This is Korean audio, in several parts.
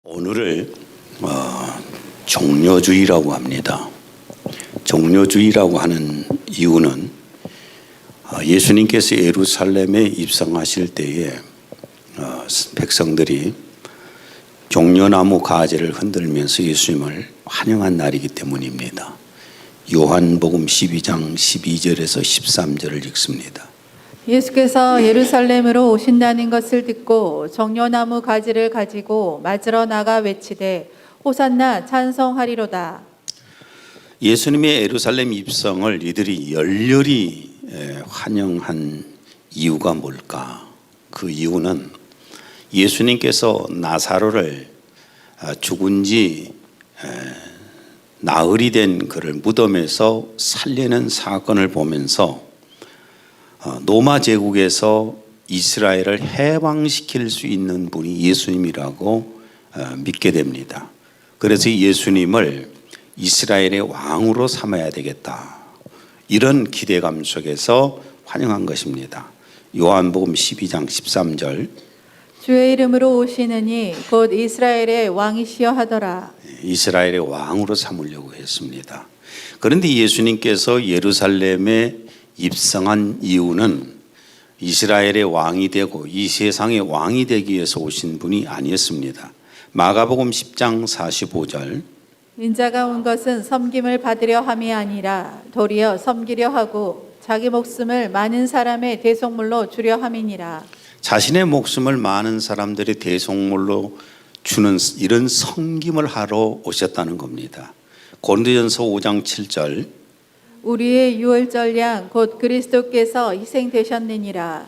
오늘을 종려주의라고 합니다. 종려주의라고 하는 이유는 예수님께서 예루살렘에 입성하실 때에 백성들이 종려나무 가지를 흔들면서 예수님을 환영한 날이기 때문입니다. 요한복음 12장 12절에서 13절을 읽습니다. 예수께서 예루살렘으로 오신다는 것을 듣고 정려나무 가지를 가지고 맞으러 나가 외치되 호산나 찬송하리로다. 예수님의 예루살렘 입성을 이들이 열렬히 환영한 이유가 뭘까? 그 이유는 예수님께서 나사로를 죽은 지 나흘이 된 그를 무덤에서 살리는 사건을 보면서 로마 제국에서 이스라엘을 해방시킬 수 있는 분이 예수님이라고 믿게 됩니다. 그래서 예수님을 이스라엘의 왕으로 삼아야 되겠다. 이런 기대감 속에서 환영한 것입니다. 요한복음 12장 13절 주의 이름으로 오시느니 곧 이스라엘의 왕이시여 하더라. 이스라엘의 왕으로 삼으려고 했습니다. 그런데 예수님께서 예루살렘에 입성한 이유는 이스라엘의 왕이 되고 이 세상의 왕이 되기 위해서 오신 분이 아니었습니다. 마가복음 10장 45절 인자가 온 것은 섬김을 받으려 함이 아니라 도리어 섬기려 하고 자기 목숨을 많은 사람의 대속물로 주려 함이니라. 자신의 목숨을 많은 사람들의 대속물로 주는 이런 섬김을 하러 오셨다는 겁니다. 고린도전서 5장 7절 우리의 유월절 양 곧 그리스도께서 희생되셨느니라.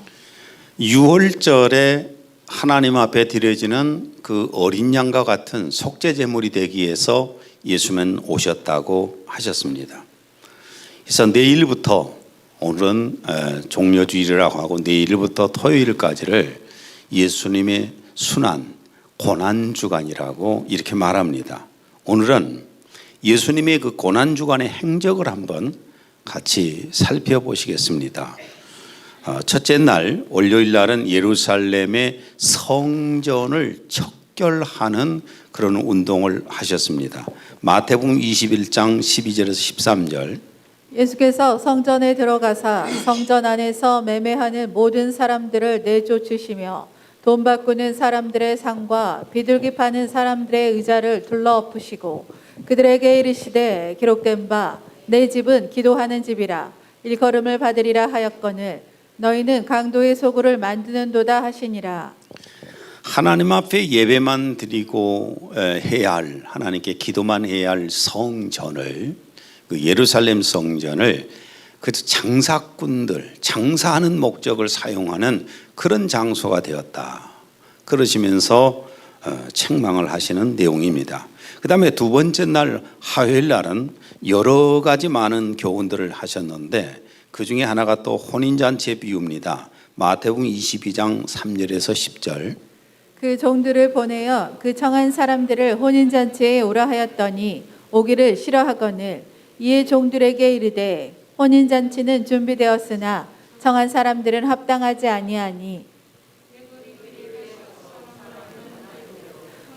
유월절에 하나님 앞에 드려지는 그 어린 양과 같은 속죄 제물이 되기 위해서 예수님은 오셨다고 하셨습니다. 그래서 내일부터 오늘은 종려주일이라고 하고 내일부터 토요일까지를 예수님의 순환 고난주간이라고 이렇게 말합니다. 오늘은 예수님의 그 고난주간의 행적을 한번 같이 살펴보시겠습니다. 첫째 날 월요일 날은 예루살렘의 성전을 척결하는 그런 운동을 하셨습니다. 마태복음 21장 12절에서 13절 예수께서 성전에 들어가사 성전 안에서 매매하는 모든 사람들을 내쫓으시며 돈 바꾸는 사람들의 상과 비둘기 파는 사람들의 의자를 둘러엎으시고 그들에게 이르시되 기록된 바 내 집은 기도하는 집이라 일컬음을 받으리라 하였거늘 너희는 강도의 소굴을 만드는도다 하시니라. 하나님 앞에 예배만 드리고 해야 할 하나님께 기도만 해야 할 성전을 그 예루살렘 성전을 그래서 장사꾼들 장사하는 목적을 사용하는 그런 장소가 되었다. 그러시면서 책망을 하시는 내용입니다. 그 다음에 두 번째 날 화요일 날은 여러 가지 많은 교훈들을 하셨는데 그 중에 하나가 또 혼인잔치의 비유입니다. 마태복음 22장 3절에서 10절 그 종들을 보내어 그 청한 사람들을 혼인잔치에 오라 하였더니 오기를 싫어하거늘 이에 종들에게 이르되 혼인잔치는 준비되었으나 청한 사람들은 합당하지 아니하니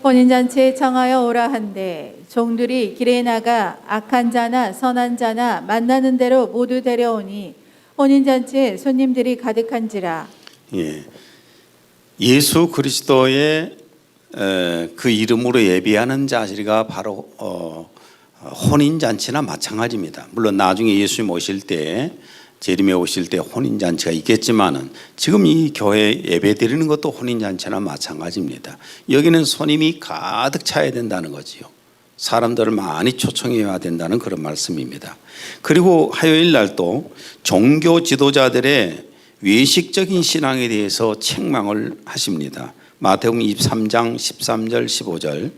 혼인잔치에 청하여 오라 한데 종들이 길에 나가 악한 자나 선한 자나 만나는 대로 모두 데려오니 혼인잔치에 손님들이 가득한지라. 예수 그리스도의 그 이름으로 예비하는 자리가 바로 혼인잔치나 마찬가지입니다. 물론 나중에 예수님 오실 때 재림에 오실 때 혼인잔치가 있겠지만은 지금 이 교회 예배 드리는 것도 혼인잔치나 마찬가지입니다. 여기는 손님이 가득 차야 된다는 거지요. 사람들을 많이 초청해야 된다는 그런 말씀입니다. 그리고 화요일 날도 종교 지도자들의 외식적인 신앙에 대해서 책망을 하십니다. 마태복음 23장 13절 15절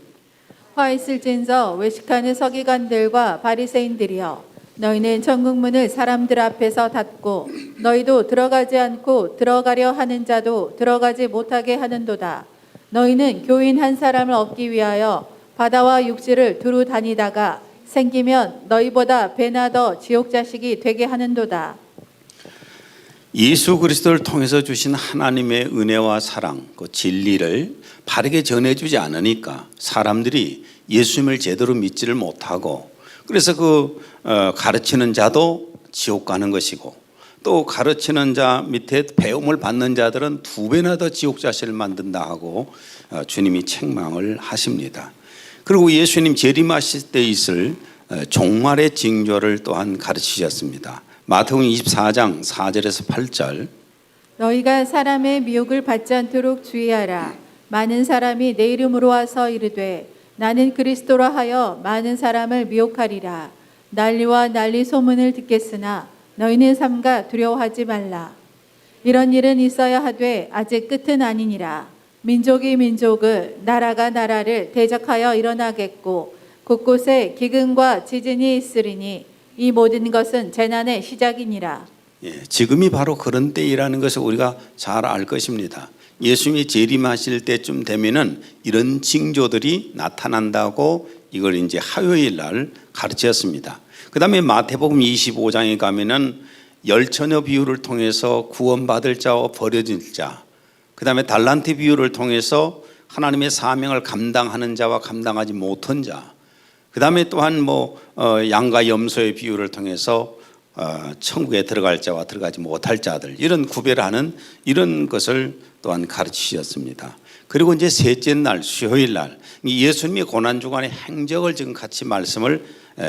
화 있을진저 외식하는 서기관들과 바리새인들이여 너희는 천국문을 사람들 앞에서 닫고 너희도 들어가지 않고 들어가려 하는 자도 들어가지 못하게 하는도다. 너희는 교인 한 사람을 얻기 위하여 바다와 육지를 두루 다니다가 생기면 너희보다 배나 더 지옥 자식이 되게 하는도다. 예수 그리스도를 통해서 주신 하나님의 은혜와 사랑, 그 진리를 바르게 전해주지 않으니까 사람들이 예수님을 제대로 믿지를 못하고, 그래서 가르치는 자도 지옥 가는 것이고, 또 가르치는 자 밑에 배움을 받는 자들은 2배나 더 지옥 자실을 만든다 하고 주님이 책망을 하십니다. 그리고 예수님 재림하실 때 있을 종말의 징조를 또한 가르치셨습니다. 마태복음 24장 4절에서 8절. 너희가 사람의 미혹을 받지 않도록 주의하라. 많은 사람이 내 이름으로 와서 이르되 나는 그리스도라 하여 많은 사람을 미혹하리라. 난리와 난리 소문을 듣겠으나 너희는 삼가 두려워하지 말라. 이런 일은 있어야 하되 아직 끝은 아니니라. 민족이 민족을, 나라가 나라를 대적하여 일어나겠고 곳곳에 기근과 지진이 있으리니 이 모든 것은 재난의 시작이니라. 지금이 바로 그런 때이라는 것을 우리가 잘 알 것입니다. 예수님이 재림하실 때쯤 되면은 이런 징조들이 나타난다고 이걸 이제 화요일 날 가르쳤습니다. 그 다음에 마태복음 25장에 가면은 열처녀 비유를 통해서 구원받을 자와 버려질 자, 그 다음에 달란트 비유를 통해서 하나님의 사명을 감당하는 자와 감당하지 못한 자, 그 다음에 또한 양과 염소의 비유를 통해서 천국에 들어갈 자와 들어가지 못할 자들, 이런 구별하는 이런 것을 또한 가르치셨습니다. 그리고 이제 셋째 날 수요일 날 예수님의 고난주간의 행적을 지금 같이 말씀을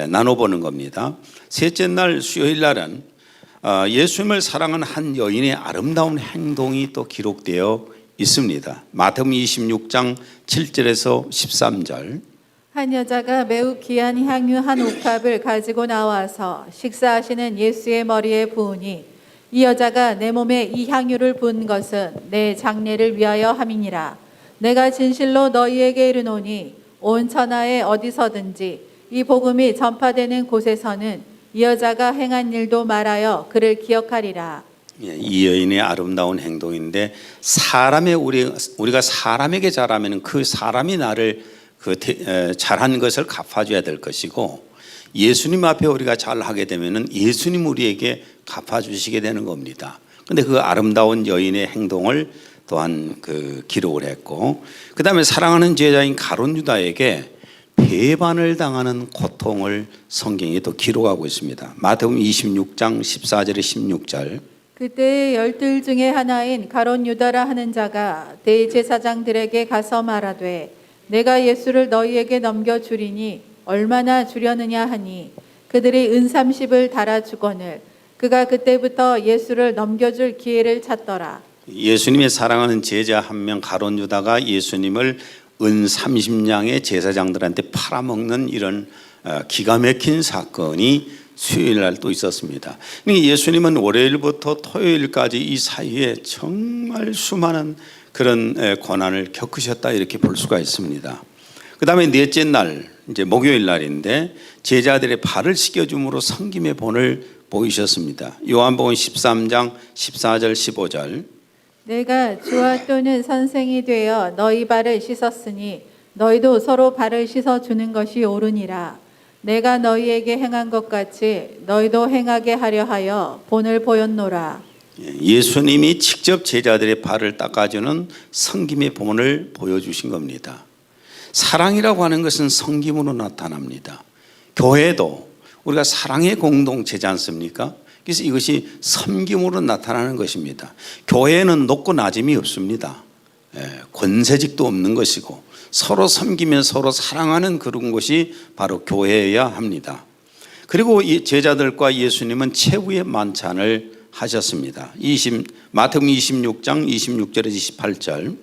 나눠보는 겁니다. 셋째 날 수요일 날은 예수님을 사랑하는 한 여인의 아름다운 행동이 또 기록되어 있습니다. 마태복음 26장 7절에서 13절. 한 여자가 매우 귀한 향유 한 옥합을 가지고 나와서 식사하시는 예수의 머리에 부으니 이 여자가 내 몸에 이 향유를 부은 것은 내 장례를 위하여 함이니라. 내가 진실로 너희에게 이르노니 온 천하에 어디서든지 이 복음이 전파되는 곳에서는 이 여자가 행한 일도 말하여 그를 기억하리라. 이 여인의 아름다운 행동인데, 우리가 사람에게 잘하면 그 사람이 나를 잘한 것을 갚아줘야 될 것이고, 예수님 앞에 우리가 잘하게 되면은 예수님 우리에게 갚아주시게 되는 겁니다. 그런데 그 아름다운 여인의 행동을 또한 기록을 했고, 그 다음에 사랑하는 제자인 가룟 유다에게 배반을 당하는 고통을 성경이 또 기록하고 있습니다. 마태복음 26장 14절에 16절. 그때 12 중에 하나인 가룟 유다라 하는 자가 대제사장들에게 가서 말하되 내가 예수를 너희에게 넘겨주리니 얼마나 주려느냐 하니 그들이 은 30을 달아주거늘 그가 그때부터 예수를 넘겨줄 기회를 찾더라. 예수님의 사랑하는 제자 한 명 가룟 유다가 예수님을 은 30냥의 제사장들한테 팔아먹는 이런 기가 막힌 사건이 수요일 날 또 있었습니다. 예수님은 월요일부터 토요일까지 이 사이에 정말 수많은 그런 고난을 겪으셨다, 이렇게 볼 수가 있습니다. 그 다음에 넷째 날, 이제 목요일 날인데 제자들의 발을 씻겨줌으로 섬김의 본을 보이셨습니다. 요한복음 13장 14절 15절. 내가 주와 또는 선생이 되어 너희 발을 씻었으니 너희도 서로 발을 씻어주는 것이 옳으니라. 내가 너희에게 행한 것 같이 너희도 행하게 하려 하여 본을 보였노라. 예수님이 직접 제자들의 발을 닦아주는 섬김의 본을 보여주신 겁니다. 사랑이라고 하는 것은 섬김으로 나타납니다. 교회도 우리가 사랑의 공동체지 않습니까? 그래서 이것이 섬김으로 나타나는 것입니다. 교회는 높고 낮음이 없습니다. 권세직도 없는 것이고 서로 섬기면 서로 사랑하는 그런 것이 바로 교회여야 합니다. 그리고 이 제자들과 예수님은 최후의 만찬을 하셨습니다. 마태복음 26장 26절에서 28절.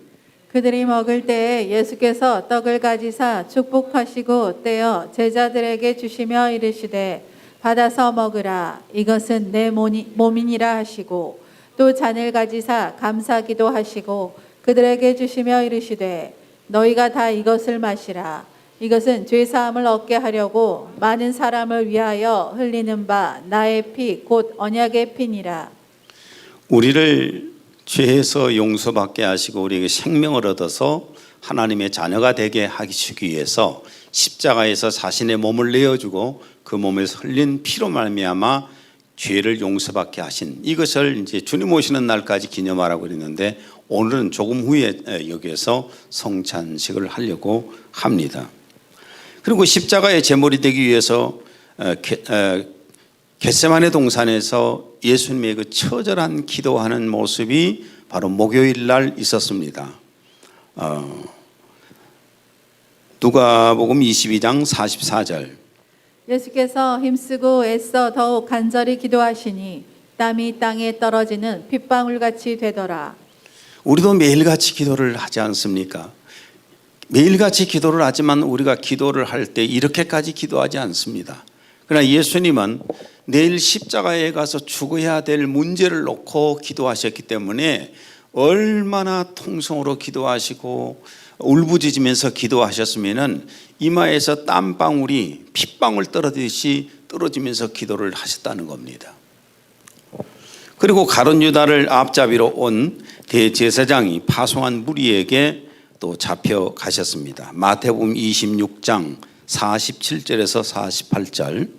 그들이 먹을 때에 예수께서 떡을 가지사 축복하시고 떼어 제자들에게 주시며 이르시되 받아서 먹으라. 이것은 내 몸이니라 하시고 또 잔을 가지사 감사기도 하시고 그들에게 주시며 이르시되 너희가 다 이것을 마시라. 이것은 죄사함을 얻게 하려고 많은 사람을 위하여 흘리는 바 나의 피 곧 언약의 피니라. 우리를 죄에서 용서받게 하시고 우리에게 생명을 얻어서 하나님의 자녀가 되게 하시기 위해서 십자가에서 자신의 몸을 내어주고 그 몸에서 흘린 피로 말미암아 죄를 용서받게 하신 이것을 이제 주님 오시는 날까지 기념하라고 그랬는데 오늘은 조금 후에 여기에서 성찬식을 하려고 합니다. 그리고 십자가의 제물이 되기 위해서 겟세마네 동산에서 예수님의 그 처절한 기도하는 모습이 바로 목요일 날 있었습니다. 누가복음 22장 44절. 예수께서 힘쓰고 애써 더욱 간절히 기도하시니 땀이 땅에 떨어지는 핏방울같이 되더라. 우리도 매일같이 기도를 하지 않습니까? 매일같이 기도를 하지만 우리가 기도를 할 때 이렇게까지 기도하지 않습니다. 그러나 예수님은 내일 십자가에 가서 죽어야 될 문제를 놓고 기도하셨기 때문에 얼마나 통성으로 기도하시고 울부짖으면서 기도하셨으면은 이마에서 땀방울이 핏방울 떨어지듯이 떨어지면서 기도를 하셨다는 겁니다. 그리고 가룟 유다를 앞잡이로 온 대제사장이 파송한 무리에게 또 잡혀가셨습니다. 마태복음 26장 47절에서 48절.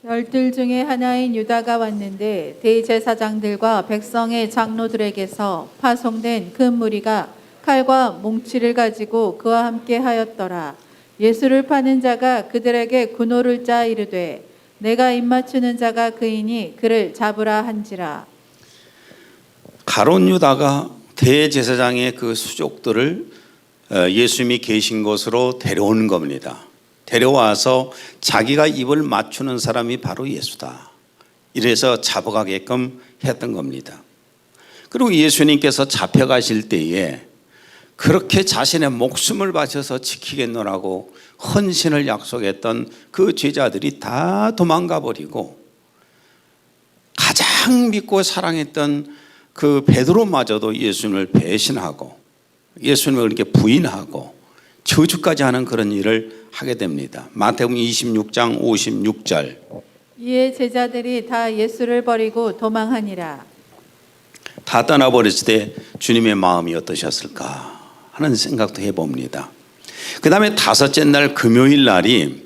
열둘 중에 하나인 유다가 왔는데 대제사장들과 백성의 장로들에게서 파송된 그 무리가 칼과 몽치를 가지고 그와 함께 하였더라. 예수를 파는 자가 그들에게 군호를 짜 이르되 내가 입맞추는 자가 그이니 그를 잡으라 한지라. 가룟 유다가 대제사장의 그 수족들을 예수님이 계신 곳으로 데려오는 겁니다. 데려와서 자기가 입을 맞추는 사람이 바로 예수다. 이래서 잡아가게끔 했던 겁니다. 그리고 예수님께서 잡혀가실 때에 그렇게 자신의 목숨을 바쳐서 지키겠노라고 헌신을 약속했던 그 제자들이 다 도망가 버리고 가장 믿고 사랑했던 그 베드로마저도 예수님을 배신하고 예수님을 이렇게 부인하고 저주까지 하는 그런 일을 하게 됩니다. 마태복음 26장 56절. 이에 제자들이 다 예수를 버리고 도망하니라. 다 떠나버렸을 때 주님의 마음이 어떠셨을까 하는 생각도 해봅니다. 그 다음에 다섯째 날 금요일 날이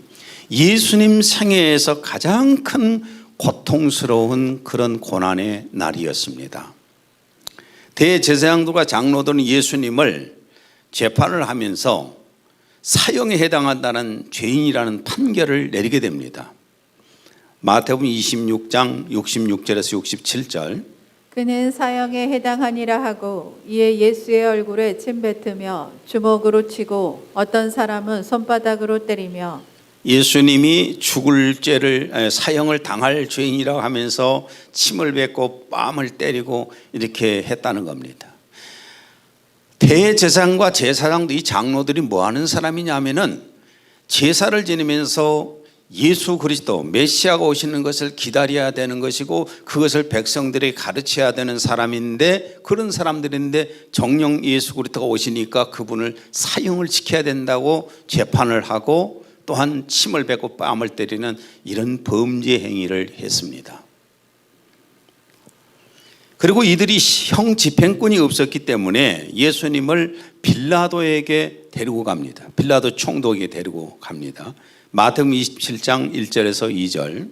예수님 생애에서 가장 큰 고통스러운 그런 고난의 날이었습니다. 대제사장들과 장로들은 예수님을 재판을 하면서 사형에 해당한다는 죄인이라는 판결을 내리게 됩니다. 마태복음 26장 66절에서 67절. 그는 사형에 해당하니라 하고 이에 예수의 얼굴에 침 뱉으며 주먹으로 치고 어떤 사람은 손바닥으로 때리며 예수님이 죽을 죄를 사형을 당할 죄인이라고 하면서 침을 뱉고 뺨을 때리고 이렇게 했다는 겁니다. 대제사장과 제사장도 이 장로들이 뭐 하는 사람이냐면은 제사를 지내면서 예수 그리스도 메시아가 오시는 것을 기다려야 되는 것이고 그것을 백성들에게 가르쳐야 되는 사람인데 그런 사람들인데 정령 예수 그리스도가 오시니까 그분을 사형을 지켜야 된다고 재판을 하고 또한 침을 뱉고 뺨을 때리는 이런 범죄 행위를 했습니다. 그리고 이들이 형 집행권이 없었기 때문에 예수님을 빌라도에게 데리고 갑니다. 빌라도 총독에게 데리고 갑니다. 마태복음 27장 1절에서 2절.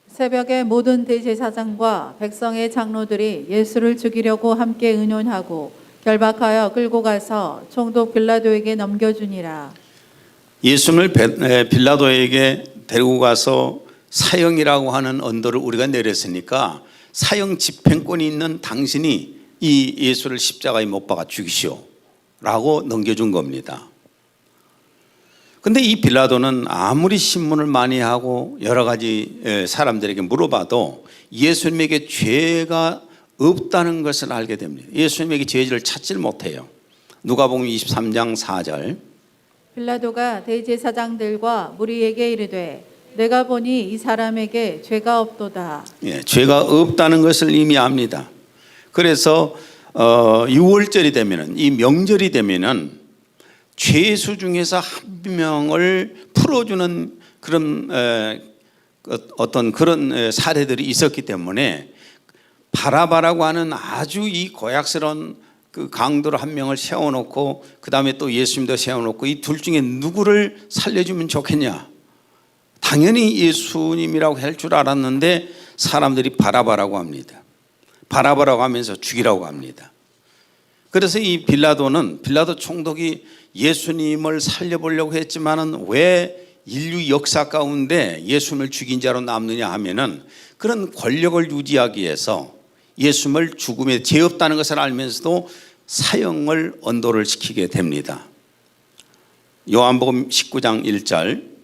새벽에 모든 대제사장과 백성의 장로들이 예수를 죽이려고 함께 의논하고 결박하여 끌고 가서 총독 빌라도에게 넘겨주니라. 예수님을 빌라도에게 데리고 가서 사형이라고 하는 언도를 우리가 내렸으니까 사형 집행권이 있는 당신이 이 예수를 십자가에 못 박아 죽이시오 라고 넘겨준 겁니다. 근데 이 빌라도는 아무리 신문을 많이 하고 여러 가지 사람들에게 물어봐도 예수님에게 죄가 없다는 것을 알게 됩니다. 예수님에게 죄를 찾질 못해요. 누가복음 23장 4절. 빌라도가 대제사장들과 무리에게 이르되 내가 보니 이 사람에게 죄가 없도다. 죄가 없다는 것을 이미 압니다. 그래서 6월절이 되면은 이 명절이 되면은 죄수 중에서 한 명을 풀어주는 그런 어떤 그런 사례들이 있었기 때문에 바라바라고 하는 아주 이 고약스러운 그 강도를 한 명을 세워놓고 그 다음에 또 예수님도 세워놓고 이 둘 중에 누구를 살려주면 좋겠냐 당연히 예수님이라고 할 줄 알았는데 사람들이 바라바라고 합니다. 바라바라고 하면서 죽이라고 합니다. 그래서 이 빌라도 총독이 예수님을 살려보려고 했지만은 왜 인류 역사 가운데 예수님을 죽인 자로 남느냐 하면은 그런 권력을 유지하기 위해서 예수님을 죽음에 죄 없다는 것을 알면서도 사형을 언도를 시키게 됩니다. 요한복음 19장 1절.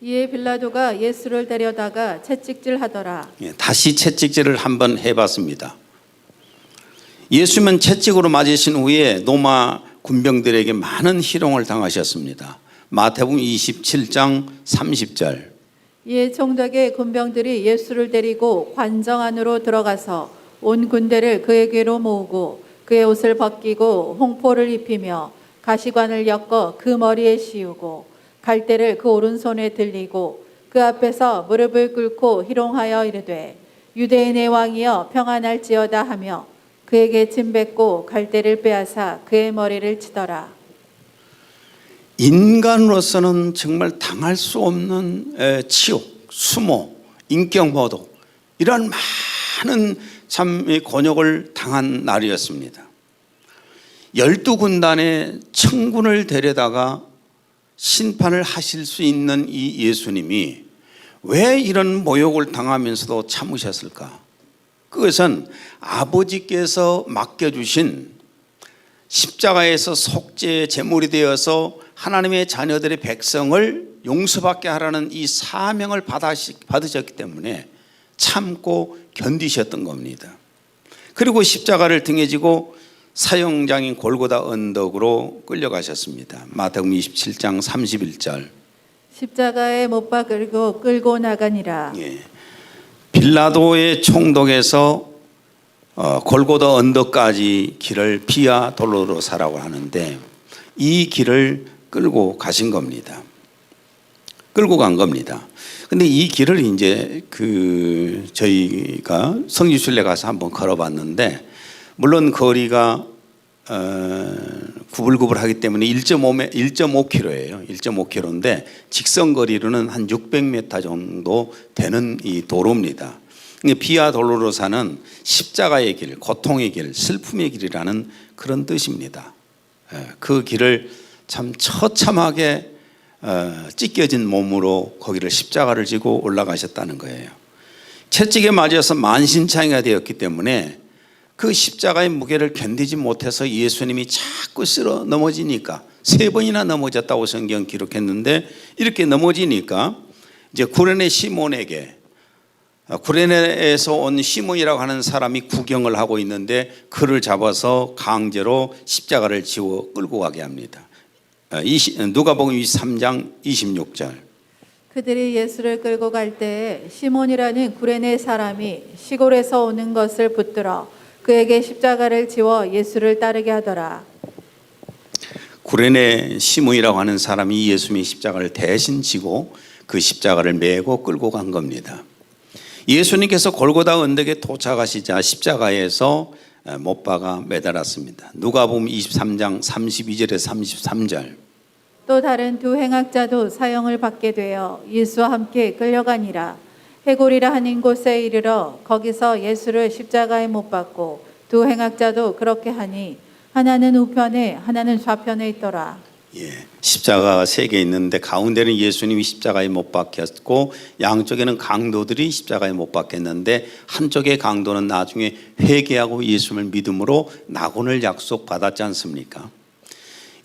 이에 빌라도가 예수를 데려다가 채찍질하더라. 다시 채찍질을 한번 해봤습니다. 예수님은 채찍으로 맞으신 후에 로마 군병들에게 많은 희롱을 당하셨습니다. 마태복음 27장 30절. 이에 총독의 군병들이 예수를 데리고 관정 안으로 들어가서 온 군대를 그에게로 모으고 그의 옷을 벗기고 홍포를 입히며 가시관을 엮어 그 머리에 씌우고 갈대를 그 오른손에 들리고 그 앞에서 무릎을 꿇고 희롱하여 이르되 유대인의 왕이여 평안할지어다 하며 그에게 침 뱉고 갈대를 빼앗아 그의 머리를 치더라. 인간으로서는 정말 당할 수 없는 치욕, 수모, 인격모독 이런 많은 참 곤욕을 당한 날이었습니다. 12군단의 천군을 데려다가 심판을 하실 수 있는 이 예수님이 왜 이런 모욕을 당하면서도 참으셨을까? 그것은 아버지께서 맡겨주신 십자가에서 속죄의 제물이 되어서 하나님의 자녀들의 백성을 용서받게 하라는 이 사명을 받으셨기 때문에 참고 견디셨던 겁니다. 그리고 십자가를 등에 지고 사형장인 골고다 언덕으로 끌려가셨습니다. 마태복음 27장 31절. 십자가에 못 박으고 끌고 나가니라. 빌라도의 총독에서 골고다 언덕까지 길을 비아 돌로로사라고 하는데 이 길을 끌고 가신 겁니다. 끌고 간 겁니다. 근데 이 길을 이제 저희가 성지순례 가서 한번 걸어봤는데 물론 거리가 구불구불하기 때문에 1.5km예요. 1.5km인데 직선 거리로는 한 600m 정도 되는 이 도로입니다. 비아 돌로로사는 십자가의 길, 고통의 길, 슬픔의 길이라는 그런 뜻입니다. 그 길을 참 처참하게 찢겨진 몸으로 거기를 십자가를 지고 올라가셨다는 거예요. 채찍에 맞아서 만신창이가 되었기 때문에 그 십자가의 무게를 견디지 못해서 예수님이 자꾸 쓸어 넘어지니까 3번이나 넘어졌다고 성경 기록했는데 이렇게 넘어지니까 이제 구레네 시몬에게 구레네에서 온 시몬이라고 하는 사람이 구경을 하고 있는데 그를 잡아서 강제로 십자가를 지워 끌고 가게 합니다. 누가복음 23장 26절. 그들이 예수를 끌고 갈 때에 시몬이라는 구레네 사람이 시골에서 오는 것을 붙들어 그에게 십자가를 지워 예수를 따르게 하더라. 구레네 시몬이라고 하는 사람이 예수님의 십자가를 대신 지고 그 십자가를 메고 끌고 간 겁니다. 예수님께서 골고다 언덕에 도착하시자 십자가에서 못 박아 매달았습니다. 누가복음 23장 32절에서 33절. 또 다른 두 행악자도 사형을 받게 되어 예수와 함께 끌려가니라. 해골이라 하는 곳에 이르러 거기서 예수를 십자가에 못 박고 두 행악자도 그렇게 하니 하나는 우편에 하나는 좌편에 있더라. 십자가가 3개 있는데 가운데는 예수님이 십자가에 못 박혔고 양쪽에는 강도들이 십자가에 못 박혔는데 한쪽의 강도는 나중에 회개하고 예수님을 믿음으로 낙원을 약속받았지 않습니까?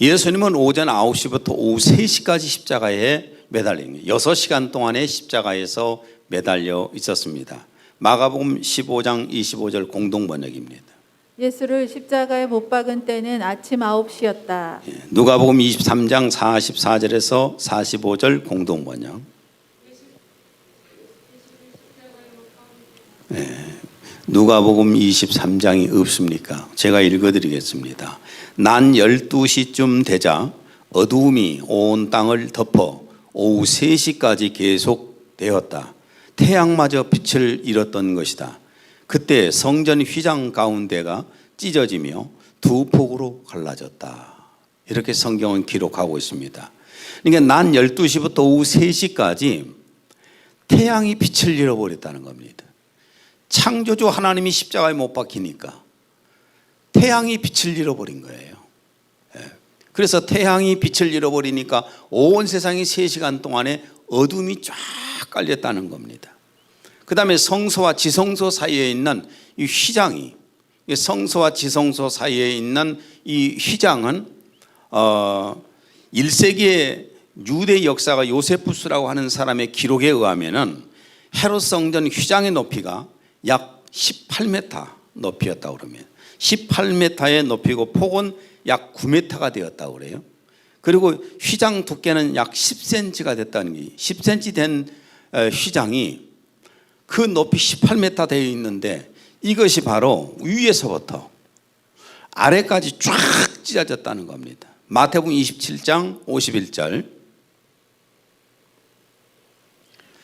예수님은 오전 9시부터 오후 3시까지 십자가에 매달린 거예요. 6시간 동안에 십자가에서 매달려 있었습니다. 마가복음 15장 25절 공동번역입니다. 예수를 십자가에 못 박은 때는 아침 9시였다. 누가복음 23장 44절에서 45절 공동번역. 누가복음 23장이 없습니까? 제가 읽어드리겠습니다. 난 12시쯤 되자 어두움이 온 땅을 덮어 오후 3시까지 계속되었다. 태양마저 빛을 잃었던 것이다. 그때 성전 휘장 가운데가 찢어지며 두 폭으로 갈라졌다. 이렇게 성경은 기록하고 있습니다. 그러니까 난 12시부터 오후 3시까지 태양이 빛을 잃어버렸다는 겁니다. 창조주 하나님이 십자가에 못 박히니까 태양이 빛을 잃어버린 거예요. 그래서 태양이 빛을 잃어버리니까 온 세상이 3시간 동안에 어둠이 쫙 깔렸다는 겁니다. 그 다음에 성소와 지성소 사이에 있는 이 휘장이, 성소와 지성소 사이에 있는 이 휘장은 1세기의 유대 역사가 요세푸스라고 하는 사람의 기록에 의하면은 헤롯 성전 휘장의 높이가 약 18m 높이였다고 그러면 18m의 높이고 폭은 약 9m가 되었다고 그래요. 그리고 휘장 두께는 약 10cm가 됐다는 게 10cm 된 휘장이 그 높이 18m 되어 있는데 이것이 바로 위에서부터 아래까지 쫙 찢어졌다는 겁니다. 마태복음 27장 51절.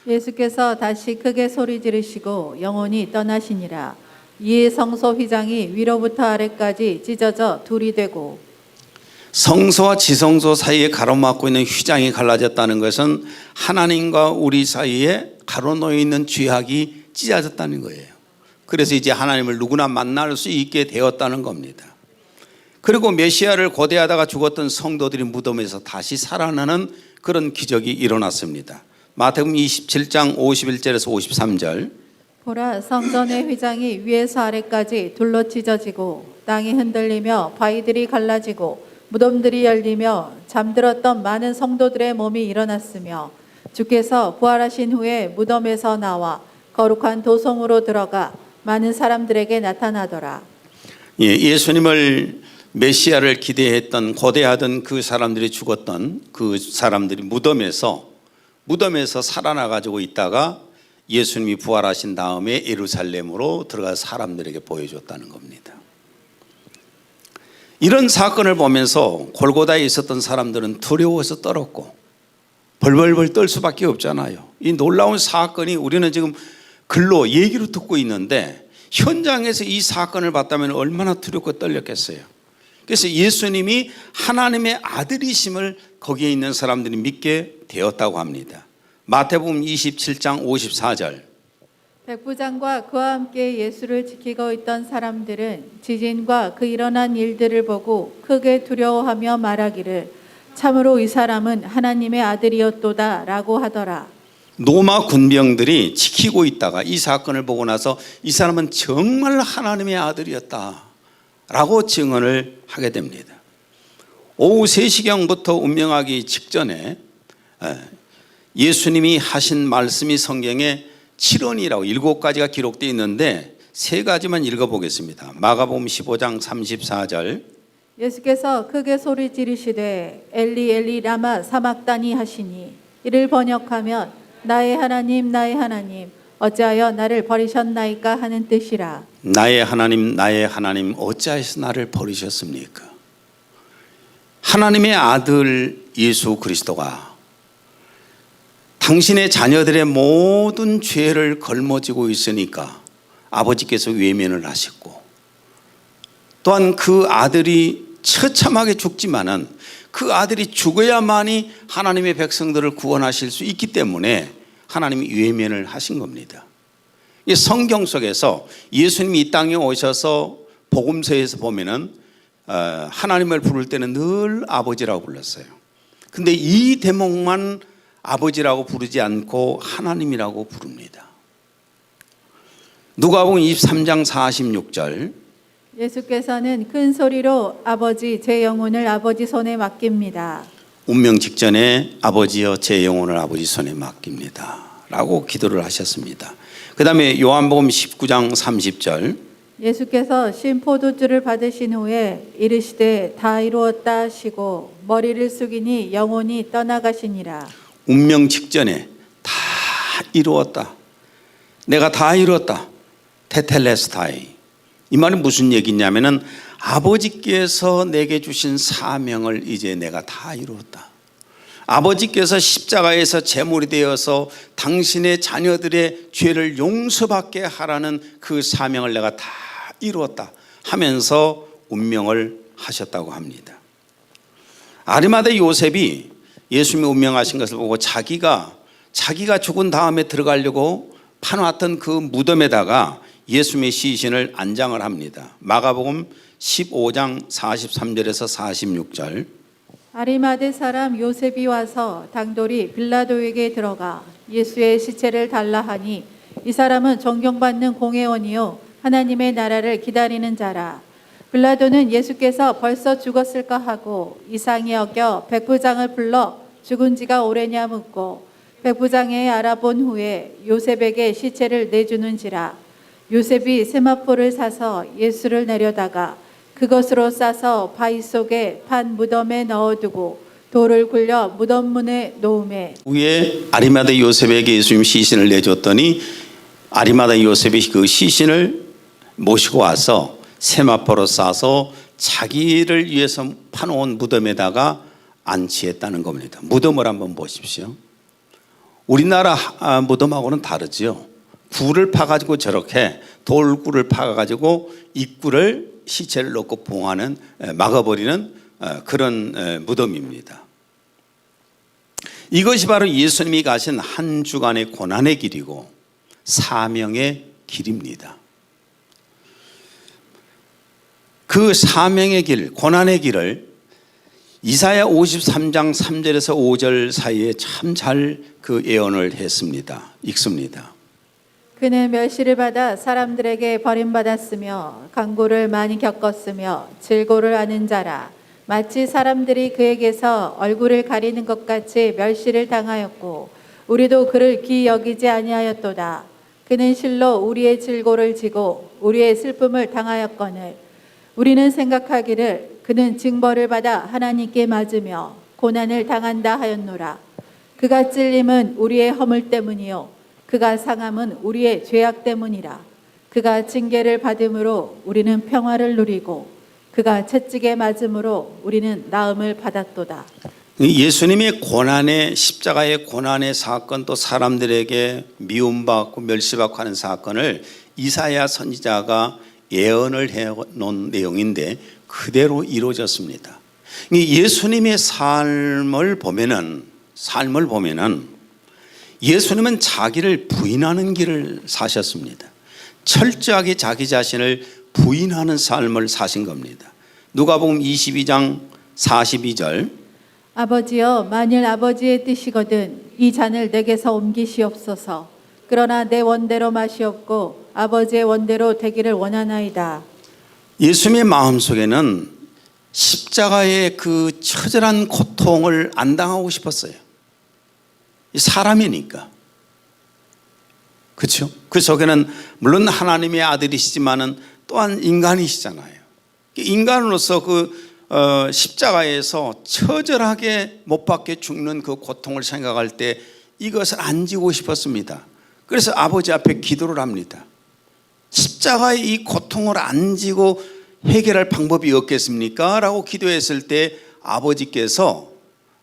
예수께서 다시 크게 소리 지르시고 영원히 떠나시니라. 이에 성소 휘장이 위로부터 아래까지 찢어져 둘이 되고. 성소와 지성소 사이에 가로막고 있는 휘장이 갈라졌다는 것은 하나님과 우리 사이에 가로놓여 있는 죄악이 찢어졌다는 거예요. 그래서 이제 하나님을 누구나 만날 수 있게 되었다는 겁니다. 그리고 메시아를 고대하다가 죽었던 성도들이 무덤에서 다시 살아나는 그런 기적이 일어났습니다. 마태복음 27장 51절에서 53절. 보라, 성전의 휘장이 위에서 아래까지 둘러 찢어지고 땅이 흔들리며 바위들이 갈라지고 무덤들이 열리며 잠들었던 많은 성도들의 몸이 일어났으며 주께서 부활하신 후에 무덤에서 나와 거룩한 도성으로 들어가 많은 사람들에게 나타나더라. 예수님을 메시아를 기대했던 고대하던 그 사람들이 죽었던 그 사람들이 무덤에서 살아나 가지고 있다가 예수님이 부활하신 다음에 예루살렘으로 들어가 사람들에게 보여줬다는 겁니다. 이런 사건을 보면서 골고다에 있었던 사람들은 두려워서 떨었고 벌벌벌 떨 수밖에 없잖아요. 이 놀라운 사건이 우리는 지금 글로 얘기로 듣고 있는데 현장에서 이 사건을 봤다면 얼마나 두렵고 떨렸겠어요. 그래서 예수님이 하나님의 아들이심을 거기에 있는 사람들이 믿게 되었다고 합니다. 마태복음 27장 54절. 백부장과 그와 함께 예수를 지키고 있던 사람들은 지진과 그 일어난 일들을 보고 크게 두려워하며 말하기를 참으로 이 사람은 하나님의 아들이었도다 라고 하더라. 로마 군병들이 지키고 있다가 이 사건을 보고 나서 이 사람은 정말 하나님의 아들이었다 라고 증언을 하게 됩니다. 오후 3시경부터 운명하기 직전에 예수님이 하신 말씀이 성경에 7원이라고 7가지가 기록되어 있는데 3가지만 읽어보겠습니다. 마가복음 15장 34절. 예수께서 크게 소리 지르시되 엘리 엘리 라마 사막다니 하시니 이를 번역하면 나의 하나님 나의 하나님 어찌하여 나를 버리셨나이까 하는 뜻이라. 나의 하나님 어찌하여서 나를 버리셨습니까? 하나님의 아들 예수 그리스도가 당신의 자녀들의 모든 죄를 걸머지고 있으니까 아버지께서 외면을 하셨고 또한 그 아들이 처참하게 죽지만은 그 아들이 죽어야만이 하나님의 백성들을 구원하실 수 있기 때문에 하나님이 외면을 하신 겁니다. 이 성경 속에서 예수님이 이 땅에 오셔서 복음서에서 보면은 하나님을 부를 때는 늘 아버지라고 불렀어요. 근데 이 대목만 아버지라고 부르지 않고 하나님이라고 부릅니다. 누가복음 23장 46절. 예수께서는 큰 소리로 아버지 제 영혼을 아버지 손에 맡깁니다. 운명 직전에 아버지여 제 영혼을 아버지 손에 맡깁니다 라고 기도를 하셨습니다. 그 다음에 요한복음 19장 30절. 예수께서 신 포도주를 받으신 후에 이르시되 다 이루었다 하시고 머리를 숙이니 영혼이 떠나가시니라. 운명 직전에 다 이루었다. 내가 다 이루었다. 테텔레스타이. 이 말은 무슨 얘기냐면은 아버지께서 내게 주신 사명을 이제 내가 다 이루었다. 아버지께서 십자가에서 제물이 되어서 당신의 자녀들의 죄를 용서받게 하라는 그 사명을 내가 다 이루었다 하면서 운명을 하셨다고 합니다. 아리마대 요셉이 예수님이 운명하신 것을 보고 자기가 자기가 죽은 다음에 들어가려고 파놨던 그 무덤에다가 예수님의 시신을 안장을 합니다. 마가복음 15장 43절에서 46절. 아리마대 사람 요셉이 와서 당돌이 빌라도에게 들어가 예수의 시체를 달라 하니 이 사람은 존경받는 공회원이요 하나님의 나라를 기다리는 자라. 빌라도는 예수께서 벌써 죽었을까 하고 이상히 여겨 백부장을 불러 죽은 지가 오래냐 묻고 백부장에 알아본 후에 요셉에게 시체를 내주는지라. 요셉이 세마포를 사서 예수를 내려다가 그것으로 싸서 바위 속에 판 무덤에 넣어두고 돌을 굴려 무덤 문에 놓음에 위에 아리마대 요셉에게 예수님 시신을 내줬더니 아리마대 요셉이 그 시신을 모시고 와서 세마포로 싸서 자기를 위해서 파놓은 무덤에다가 안치했다는 겁니다. 무덤을 한번 보십시오. 우리나라 무덤하고는 다르죠. 굴을 파가지고 저렇게 돌굴을 파가지고 입구를 시체를 넣고 봉하는 막아버리는 그런 무덤입니다. 이것이 바로 예수님이 가신 한 주간의 고난의 길이고 사명의 길입니다. 그 사명의 길, 고난의 길을 이사야 53장 3절에서 5절 사이에 참 잘 그 예언을 했습니다. 읽습니다. 그는 멸시를 받아 사람들에게 버림받았으며 강고를 많이 겪었으며 질고를 아는 자라. 마치 사람들이 그에게서 얼굴을 가리는 것 같이 멸시를 당하였고 우리도 그를 귀히 여기지 아니하였도다. 그는 실로 우리의 질고를 지고 우리의 슬픔을 당하였거늘 우리는 생각하기를 그는 징벌을 받아 하나님께 맞으며 고난을 당한다 하였노라. 그가 찔림은 우리의 허물 때문이요 그가 상함은 우리의 죄악 때문이라. 그가 징계를 받음으로 우리는 평화를 누리고 그가 채찍에 맞음으로 우리는 나음을 받았도다. 예수님의 고난의 십자가의 고난의 사건 또 사람들에게 미움받고 멸시받고 하는 사건을 이사야 선지자가 예언을 해놓은 내용인데 그대로 이루어졌습니다. 예수님의 삶을 보면은 예수님은 자기를 부인하는 길을 사셨습니다. 철저하게 자기 자신을 부인하는 삶을 사신 겁니다. 누가복음 22장 42절. 아버지여 만일 아버지의 뜻이거든 이 잔을 내게서 옮기시옵소서. 그러나 내 원대로 마시옵고 아버지의 원대로 되기를 원하나이다. 예수님의 마음속에는 십자가의 그 처절한 고통을 안 당하고 싶었어요. 사람이니까. 그렇죠? 그 속에는 물론 하나님의 아들이시지만은 또한 인간이시잖아요. 인간으로서 그 십자가에서 처절하게 못 박혀 죽는 그 고통을 생각할 때 이것을 안 지고 싶었습니다. 그래서 아버지 앞에 기도를 합니다. 십자가의 이 고통을 안 지고 해결할 방법이 없겠습니까? 라고 기도했을 때 아버지께서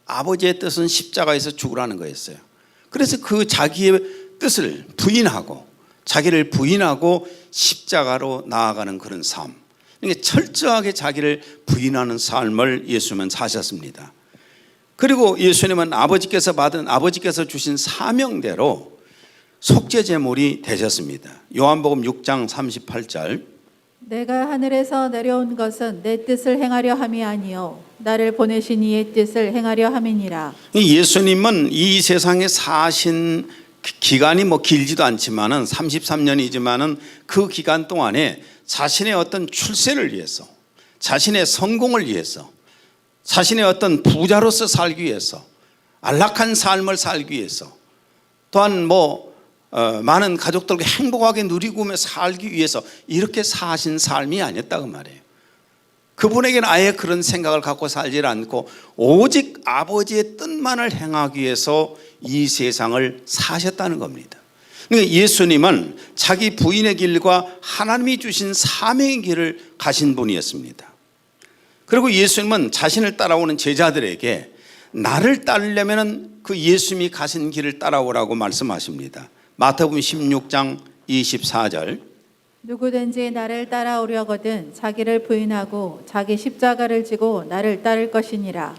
아버지의 뜻은 십자가에서 죽으라는 거였어요. 그래서 그 자기의 뜻을 부인하고 자기를 부인하고 십자가로 나아가는 그런 삶. 그러니까 철저하게 자기를 부인하는 삶을 예수님은 사셨습니다. 그리고 예수님은 아버지께서 주신 사명대로 속죄제물이 되셨습니다. 요한복음 6장 38절. 내가 하늘에서 내려온 것은 내 뜻을 행하려 함이 아니요 나를 보내신 이의 뜻을 행하려 함이니라. 예수님은 이 세상에 사신 기간이 뭐 길지도 않지만은 33년이지만은 그 기간 동안에 자신의 어떤 출세를 위해서, 자신의 성공을 위해서, 자신의 어떤 부자로서 살기 위해서, 안락한 삶을 살기 위해서, 또한 많은 가족들과 행복하게 누리고 살기 위해서 이렇게 사신 삶이 아니었다고 말해요. 그분에게는 아예 그런 생각을 갖고 살지 않고 오직 아버지의 뜻만을 행하기 위해서 이 세상을 사셨다는 겁니다. 그러니까 예수님은 자기 부인의 길과 하나님이 주신 사명의 길을 가신 분이었습니다. 그리고 예수님은 자신을 따라오는 제자들에게 나를 따르려면 그 예수님이 가신 길을 따라오라고 말씀하십니다. 마태복음 16장 24절. 누구든지 나를 따라오려거든 자기를 부인하고 자기 십자가를 지고 나를 따를 것이니라.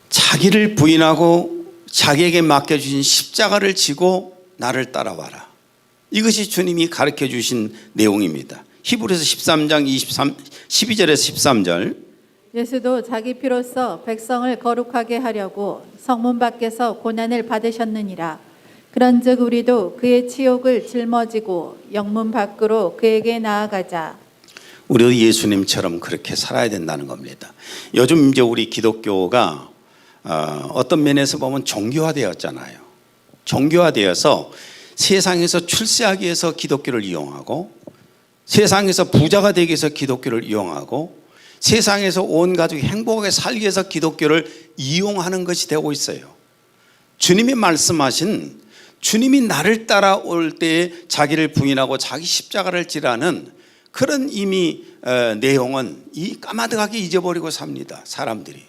자기를 부인하고 자기에게 맡겨주신 십자가를 지고 나를 따라와라. 이것이 주님이 가르쳐 주신 내용입니다. 히브리서 13장 12절에서 13절. 예수도 자기 피로써 백성을 거룩하게 하려고 성문 밖에서 고난을 받으셨느니라. 그런즉 우리도 그의 치욕을 жил머지고 영문 밖으로 그에게 나아가자. 우리도 예수님처럼 그렇게 살아야 된다는 겁니다. 요즘 이제 우리 기독교가 어떤 면에서 보면 종교화되었잖아요. 종교화되어서 세상에서 출세하기 위해서 기독교를 이용하고, 세상에서 부자가 되기 위해서 기독교를 이용하고, 세상에서 온 가족이 행복하게 살기 위해서 기독교를 이용하는 것이 되고 있어요. 주님이 말씀하신, 주님이 나를 따라올 때에 자기를 부인하고 자기 십자가를 지라는 그런 이미 내용은 이 까마득하게 잊어버리고 삽니다. 사람들이.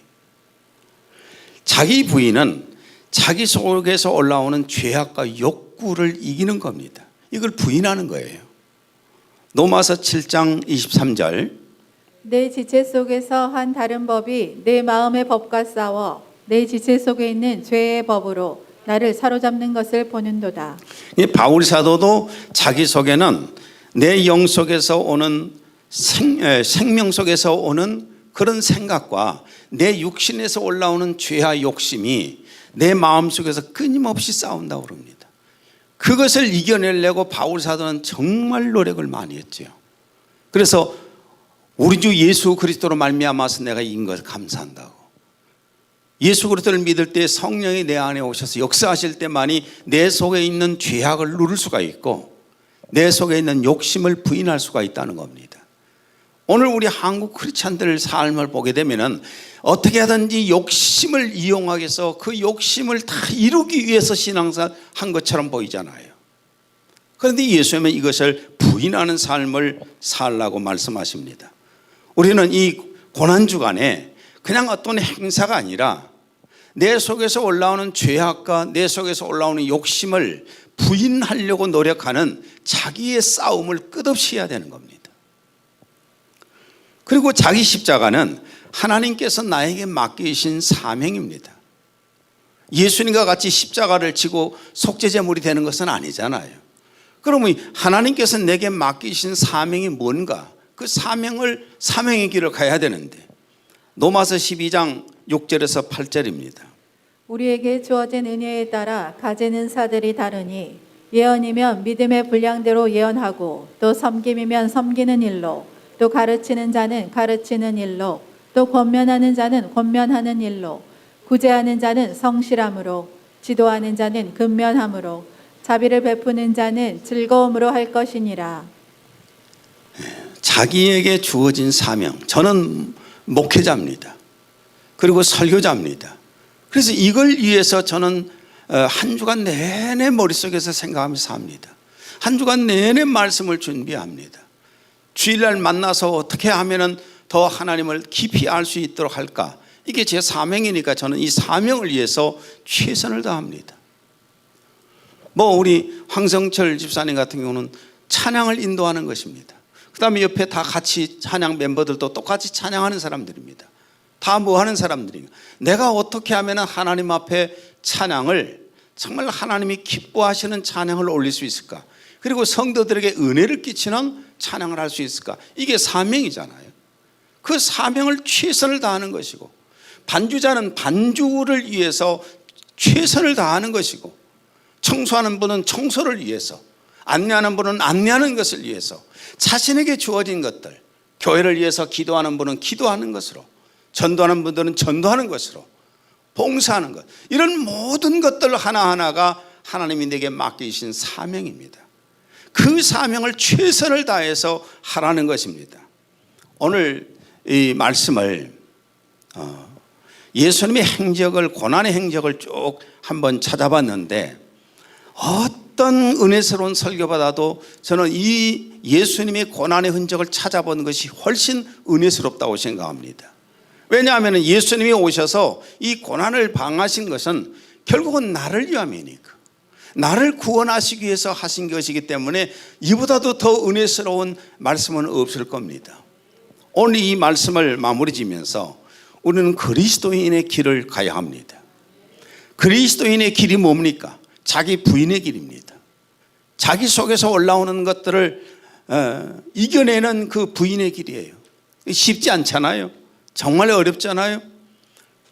자기 부인은 자기 속에서 올라오는 죄악과 욕구를 이기는 겁니다. 이걸 부인하는 거예요. 로마서 7장 23절. 내 지체 속에서 한 다른 법이 내 마음의 법과 싸워 내 지체 속에 있는 죄의 법으로 나를 사로잡는 것을 보는도다. 바울 사도도 자기 속에는 내 영 속에서 오는 생명 속에서 오는 그런 생각과 내 육신에서 올라오는 죄와 욕심이 내 마음 속에서 끊임없이 싸운다고 그럽니다. 그것을 이겨내려고 바울 사도는 정말 노력을 많이 했죠. 그래서 우리 주 예수 그리스도로 말미암아서 내가 이긴 것을 감사한다고. 예수 그리스도를 믿을 때 성령이 내 안에 오셔서 역사하실 때만이 내 속에 있는 죄악을 누를 수가 있고 내 속에 있는 욕심을 부인할 수가 있다는 겁니다. 오늘 우리 한국 크리스찬들 삶을 보게 되면은 어떻게 하든지 욕심을 이용하기 위해서 그 욕심을 다 이루기 위해서 신앙생활 한 것처럼 보이잖아요. 그런데 예수님은 이것을 부인하는 삶을 살라고 말씀하십니다. 우리는 이 고난주간에 그냥 어떤 행사가 아니라 내 속에서 올라오는 죄악과 내 속에서 올라오는 욕심을 부인하려고 노력하는 자기의 싸움을 끝없이 해야 되는 겁니다. 그리고 자기 십자가는 하나님께서 나에게 맡기신 사명입니다. 예수님과 같이 십자가를 지고 속죄제물이 되는 것은 아니잖아요. 그러면 하나님께서 내게 맡기신 사명이 뭔가? 그 사명의 길을 가야 되는데 로마서 12장 6절에서 8절입니다. 우리에게 주어진 은혜에 따라 가지는 사들이 다르니 예언이면 믿음의 분량대로 예언하고 또 섬김이면 섬기는 일로 또 가르치는 자는 가르치는 일로 또 권면하는 자는 권면하는 일로 구제하는 자는 성실함으로 지도하는 자는 근면함으로 자비를 베푸는 자는 즐거움으로 할 것이니라. 자기에게 주어진 사명. 저는 목회자입니다. 그리고 설교자입니다. 그래서 이걸 위해서 저는 한 주간 내내 머릿속에서 생각하면서 삽니다. 한 주간 내내 말씀을 준비합니다. 주일날 만나서 어떻게 하면 더 하나님을 깊이 알 수 있도록 할까? 이게 제 사명이니까 저는 이 사명을 위해서 최선을 다합니다. 우리 황성철 집사님 같은 경우는 찬양을 인도하는 것입니다. 그 다음에 옆에 다 같이 찬양 멤버들도 똑같이 찬양하는 사람들입니다. 다 뭐 하는 사람들이에요. 내가 어떻게 하면 하나님 앞에 찬양을 정말 하나님이 기뻐하시는 찬양을 올릴 수 있을까? 그리고 성도들에게 은혜를 끼치는 찬양을 할 수 있을까? 이게 사명이잖아요. 그 사명을 최선을 다하는 것이고 반주자는 반주를 위해서 최선을 다하는 것이고 청소하는 분은 청소를 위해서 안내하는 분은 안내하는 것을 위해서 자신에게 주어진 것들 교회를 위해서 기도하는 분은 기도하는 것으로 전도하는 분들은 전도하는 것으로 봉사하는 것 이런 모든 것들 하나하나가 하나님이 내게 맡기신 사명입니다. 그 사명을 최선을 다해서 하라는 것입니다. 오늘 이 말씀을 예수님의 행적을 고난의 행적을 쭉 한번 찾아봤는데 어떤 은혜스러운 설교보다도 저는 이 예수님의 고난의 흔적을 찾아보는 것이 훨씬 은혜스럽다고 생각합니다. 왜냐하면 예수님이 오셔서 이 고난을 방하신 것은 결국은 나를 위함이니까 나를 구원하시기 위해서 하신 것이기 때문에 이보다도 더 은혜스러운 말씀은 없을 겁니다. 오늘 이 말씀을 마무리 지면서 우리는 그리스도인의 길을 가야 합니다. 그리스도인의 길이 뭡니까? 자기 부인의 길입니다. 자기 속에서 올라오는 것들을 이겨내는 그 부인의 길이에요. 쉽지 않잖아요. 정말 어렵잖아요.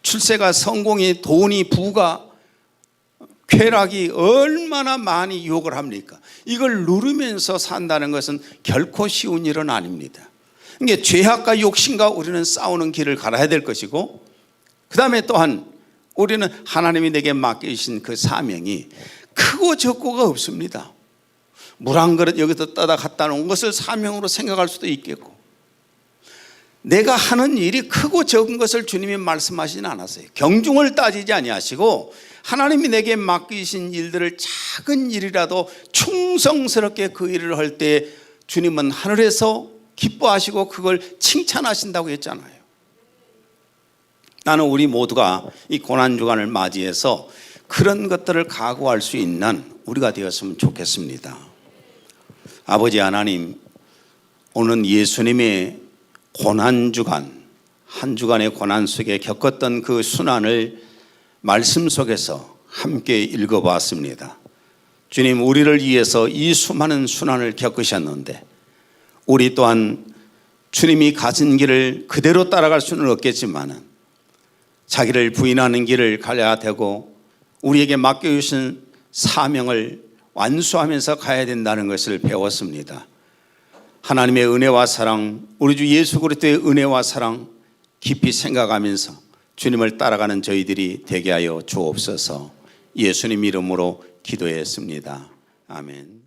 출세가, 성공이, 돈이, 부가, 쾌락이 얼마나 많이 유혹을 합니까? 이걸 누르면서 산다는 것은 결코 쉬운 일은 아닙니다. 그러니까 죄악과 욕심과 우리는 싸우는 길을 갈아야 될 것이고, 그 다음에 또한 우리는 하나님이 내게 맡기신 그 사명이 크고 적고가 없습니다. 물 한 그릇 여기서 떠다 갖다 놓은 것을 사명으로 생각할 수도 있겠고, 내가 하는 일이 크고 적은 것을 주님이 말씀하시진 않았어요. 경중을 따지지 아니하시고 하나님이 내게 맡기신 일들을 작은 일이라도 충성스럽게 그 일을 할 때 주님은 하늘에서 기뻐하시고 그걸 칭찬하신다고 했잖아요. 나는 우리 모두가 이 고난주간을 맞이해서 그런 것들을 각오할 수 있는 우리가 되었으면 좋겠습니다. 아버지 하나님, 오늘 예수님의 고난주간, 한 주간의 고난 속에 겪었던 그 순환을 말씀 속에서 함께 읽어봤습니다. 주님, 우리를 위해서 이 수많은 순환을 겪으셨는데 우리 또한 주님이 가진 길을 그대로 따라갈 수는 없겠지만 자기를 부인하는 길을 가야 되고 우리에게 맡겨주신 사명을 완수하면서 가야 된다는 것을 배웠습니다. 하나님의 은혜와 사랑, 우리 주 예수 그리스도의 은혜와 사랑 깊이 생각하면서 주님을 따라가는 저희들이 되게 하여 주옵소서. 예수님 이름으로 기도했습니다. 아멘.